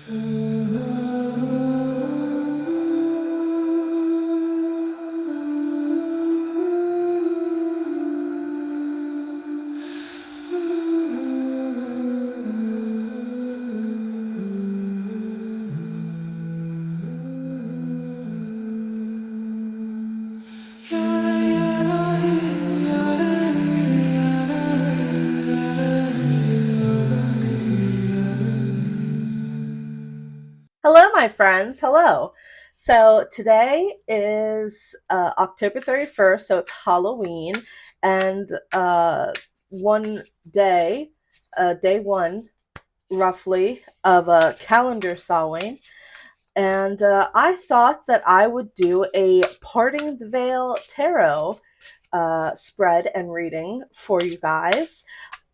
Hello, my friends. Hello. So today is October 31st, so it's Halloween, and one day, day one, roughly, of a calendar Samhain. And I thought that I would do a Parting the Veil tarot spread and reading for you guys.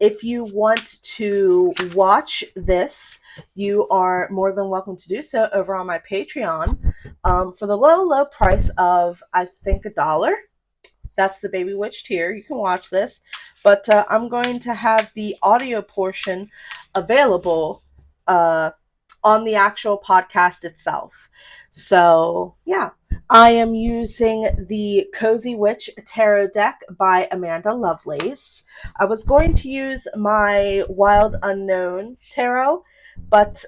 If you want to watch this, you are more than welcome to do so over on my Patreon for the low price of, I think, $1. That's the Baby Witch tier. You can watch this, but I'm going to have the audio portion available on the actual podcast itself. So, yeah. I am using the Cozy Witch Tarot deck by Amanda Lovelace. I was going to use my Wild Unknown Tarot, but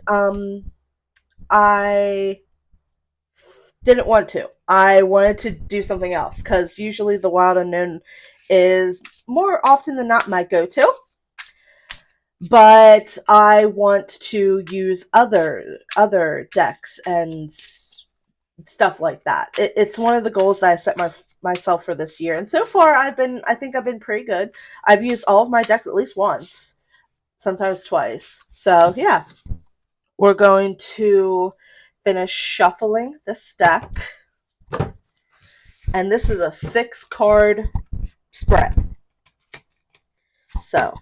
I didn't want to. I wanted to do something else because usually the Wild Unknown is more often than not my go-to. But I want to use other decks and stuff like that. It's one of the goals that I set myself for this year, and so far I think I've been pretty good. I've used all of my decks at least once, sometimes twice. So yeah, we're going to finish shuffling this deck, and this is a 6-card spread. So,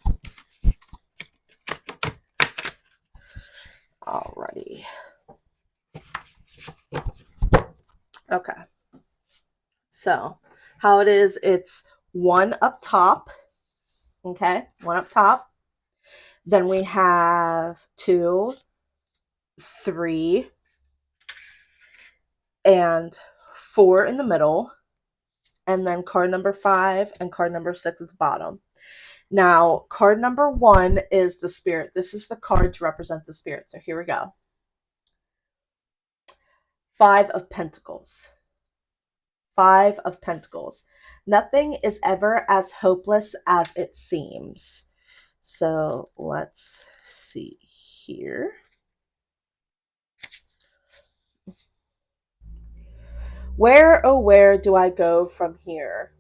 alrighty. Okay. So, how it is, it's one up top. Okay, one up top. Then we have 2, 3, and 4 in the middle. And then card number 5 and card number 6 at the bottom. Now, card number 1 is the Spirit. This is the card to represent the Spirit. So here we go. 5 of Pentacles. 5 of Pentacles. Nothing is ever as hopeless as it seems. So let's see here. Where, oh where do I go from here?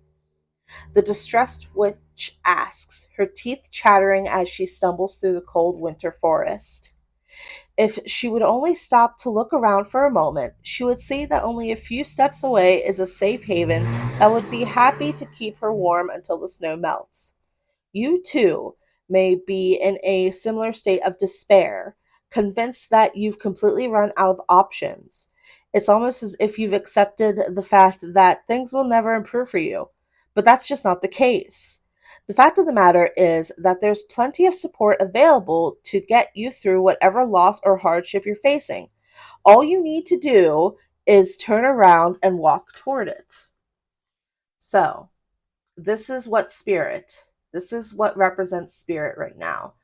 The distressed witch asks, her teeth chattering as she stumbles through the cold winter forest. If she would only stop to look around for a moment, she would see that only a few steps away is a safe haven that would be happy to keep her warm until the snow melts. You, too, may be in a similar state of despair, convinced that you've completely run out of options. It's almost as if you've accepted the fact that things will never improve for you, but that's just not the case. The fact of the matter is that there's plenty of support available to get you through whatever loss or hardship you're facing. All you need to do is turn around and walk toward it. So, this is what represents Spirit right now.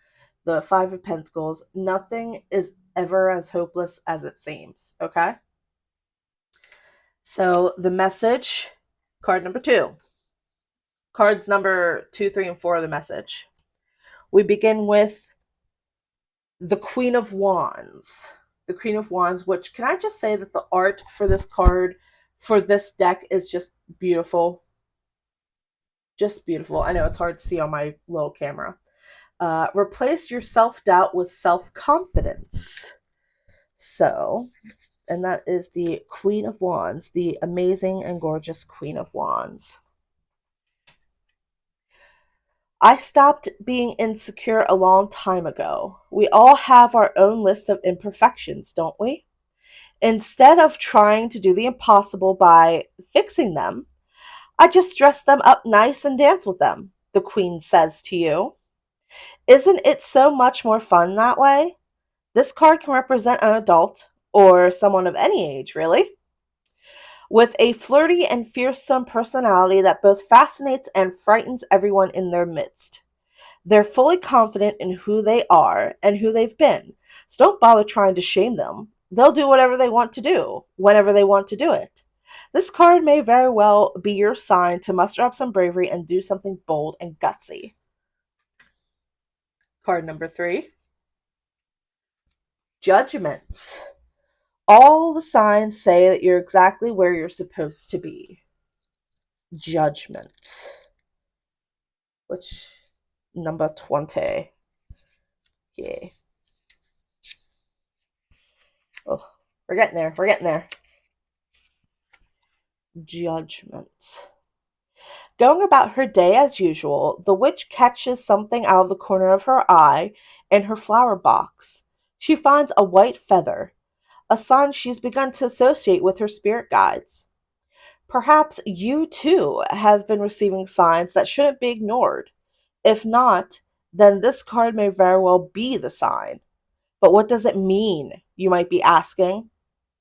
The 5 of Pentacles. Nothing is ever as hopeless as it seems, okay? So, the message, card number 2. Cards number 2, 3, and 4 are the message. We begin with the Queen of Wands. The Queen of Wands, which, can I just say that the art for this card, for this deck, is just beautiful. Just beautiful. I know it's hard to see on my little camera. Replace your self-doubt with self-confidence. So, and that is the Queen of Wands, the amazing and gorgeous Queen of Wands. I stopped being insecure a long time ago. We all have our own list of imperfections, don't we? Instead of trying to do the impossible by fixing them, I just dress them up nice and dance with them, the Queen says to you. Isn't it so much more fun that way? This card can represent an adult or someone of any age, really, with a flirty and fearsome personality that both fascinates and frightens everyone in their midst. They're fully confident in who they are and who they've been, so don't bother trying to shame them. They'll do whatever they want to do, whenever they want to do it. This card may very well be your sign to muster up some bravery and do something bold and gutsy. Card number 3, Judgment. All the signs say that you're exactly where you're supposed to be. Judgment. Which number 20? Yeah. Oh, we're getting there. We're getting there. Judgment. Going about her day as usual, the witch catches something out of the corner of her eye in her flower box. She finds a white feather, a sign she's begun to associate with her spirit guides. Perhaps you too have been receiving signs that shouldn't be ignored. If not, then this card may very well be the sign. But what does it mean, you might be asking?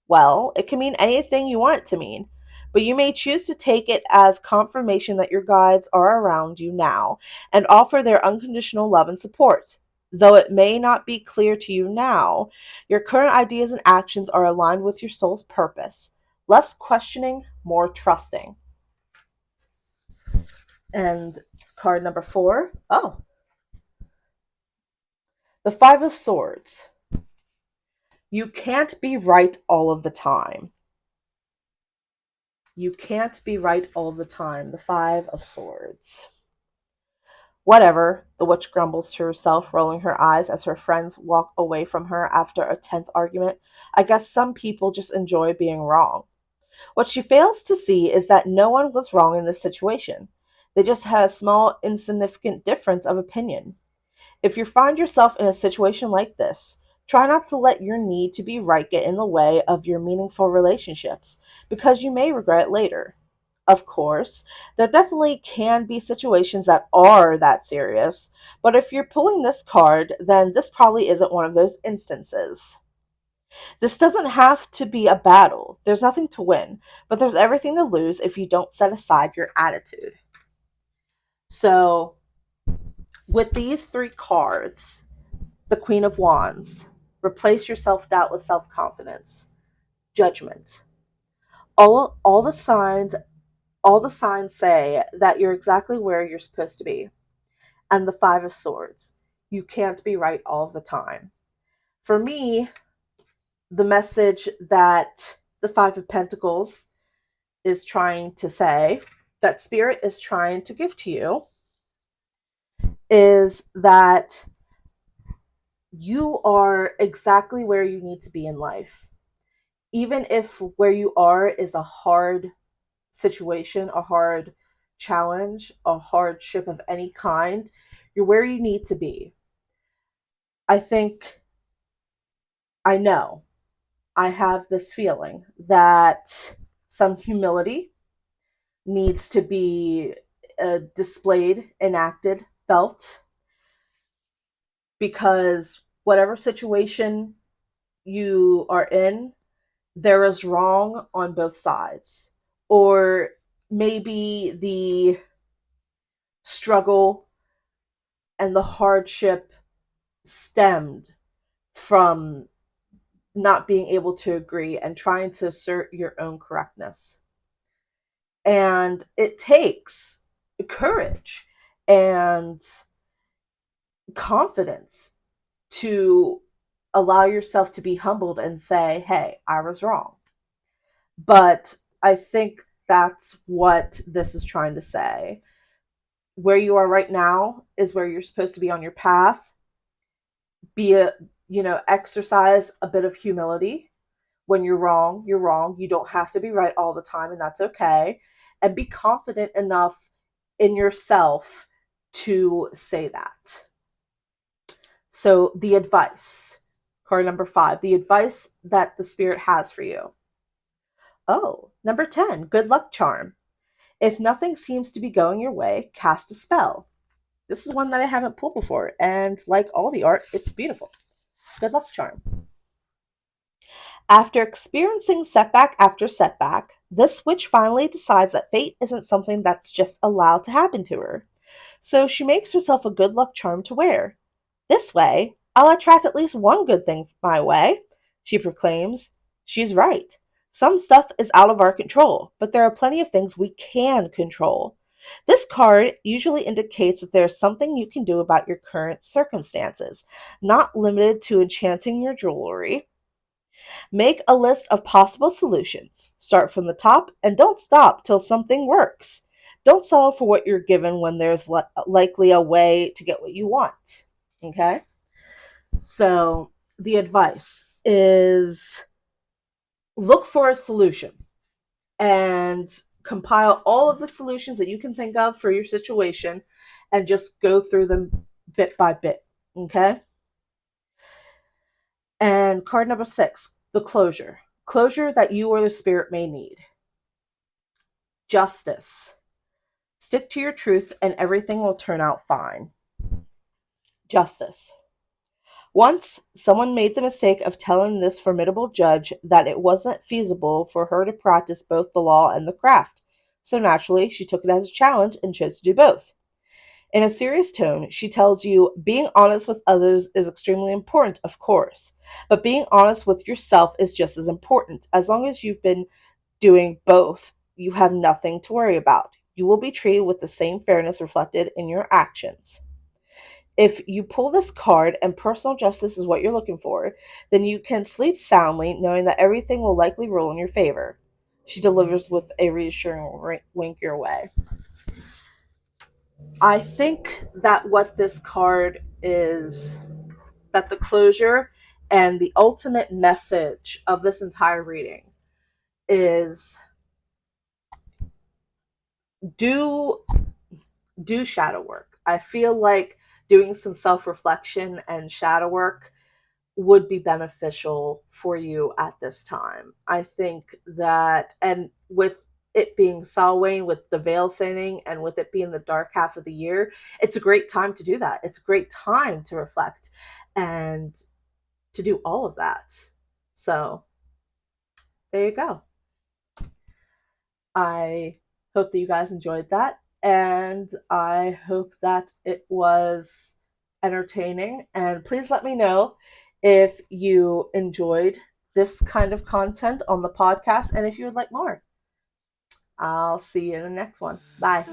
Well, it can mean anything you want it to mean, but you may choose to take it as confirmation that your guides are around you now and offer their unconditional love and support. Though it may not be clear to you now, your current ideas and actions are aligned with your soul's purpose. Less questioning, more trusting. And card number 4. Oh, the 5 of Swords. You can't be right all of the time. You can't be right all the time. The 5 of Swords. Whatever, the witch grumbles to herself, rolling her eyes as her friends walk away from her after a tense argument. I guess some people just enjoy being wrong. What she fails to see is that no one was wrong in this situation. They just had a small, insignificant difference of opinion. If you find yourself in a situation like this, try not to let your need to be right get in the way of your meaningful relationships, because you may regret it later. Of course, there definitely can be situations that are that serious, but if you're pulling this card, then this probably isn't one of those instances. This doesn't have to be a battle. There's nothing to win, but there's everything to lose if you don't set aside your attitude. So, with these 3 cards, the Queen of Wands, replace your self-doubt with self-confidence. Judgment. All the signs say that you're exactly where you're supposed to be. And the 5 of Swords. You can't be right all of the time. For me, the message that the 5 of Pentacles is trying to say, that Spirit is trying to give to you, is that you are exactly where you need to be in life. Even if where you are is a hard situation, a hard challenge, a hardship of any kind, you're where you need to be. I know, I have this feeling that some humility needs to be displayed, enacted, felt, because whatever situation you are in, there is wrong on both sides. Or maybe the struggle and the hardship stemmed from not being able to agree and trying to assert your own correctness. And it takes courage and confidence to allow yourself to be humbled and say, hey, I was wrong. But I think that's what this is trying to say. Where you are right now is where you're supposed to be on your path. Exercise a bit of humility. When you're wrong, you're wrong. You don't have to be right all the time, and that's okay. And be confident enough in yourself to say that. So the advice, card number 5, the advice that the Spirit has for you. Oh, number 10, good luck charm. If nothing seems to be going your way, cast a spell. This is one that I haven't pulled before, and like all the art, it's beautiful. Good luck charm. After experiencing setback after setback, this witch finally decides that fate isn't something that's just allowed to happen to her. So she makes herself a good luck charm to wear. This way, I'll attract at least one good thing my way, she proclaims. She's right. Some stuff is out of our control, but there are plenty of things we can control. This card usually indicates that there's something you can do about your current circumstances, not limited to enchanting your jewelry. Make a list of possible solutions. Start from the top and don't stop till something works. Don't settle for what you're given when there's likely a way to get what you want. Okay? So, the advice is look for a solution and compile all of the solutions that you can think of for your situation and just go through them bit by bit. Okay? And card number 6, the closure. Closure that you or the spirit may need. Justice. Stick to your truth and everything will turn out fine. Justice. Once, someone made the mistake of telling this formidable judge that it wasn't feasible for her to practice both the law and the craft. So naturally, she took it as a challenge and chose to do both. In a serious tone, she tells you being honest with others is extremely important, of course, but being honest with yourself is just as important. As long as you've been doing both, you have nothing to worry about. You will be treated with the same fairness reflected in your actions. If you pull this card and personal justice is what you're looking for, then you can sleep soundly knowing that everything will likely roll in your favor. She delivers with a reassuring wink your way. I think that what this card is, that the closure and the ultimate message of this entire reading is do shadow work. I feel like doing some self-reflection and shadow work would be beneficial for you at this time. I think that, and with it being Samhain, with the veil thinning, and with it being the dark half of the year, it's a great time to do that. It's a great time to reflect and to do all of that. So there you go. I hope that you guys enjoyed that, and I hope that it was entertaining. And please let me know if you enjoyed this kind of content on the podcast and if you would like more. I'll see you in the next one. Bye.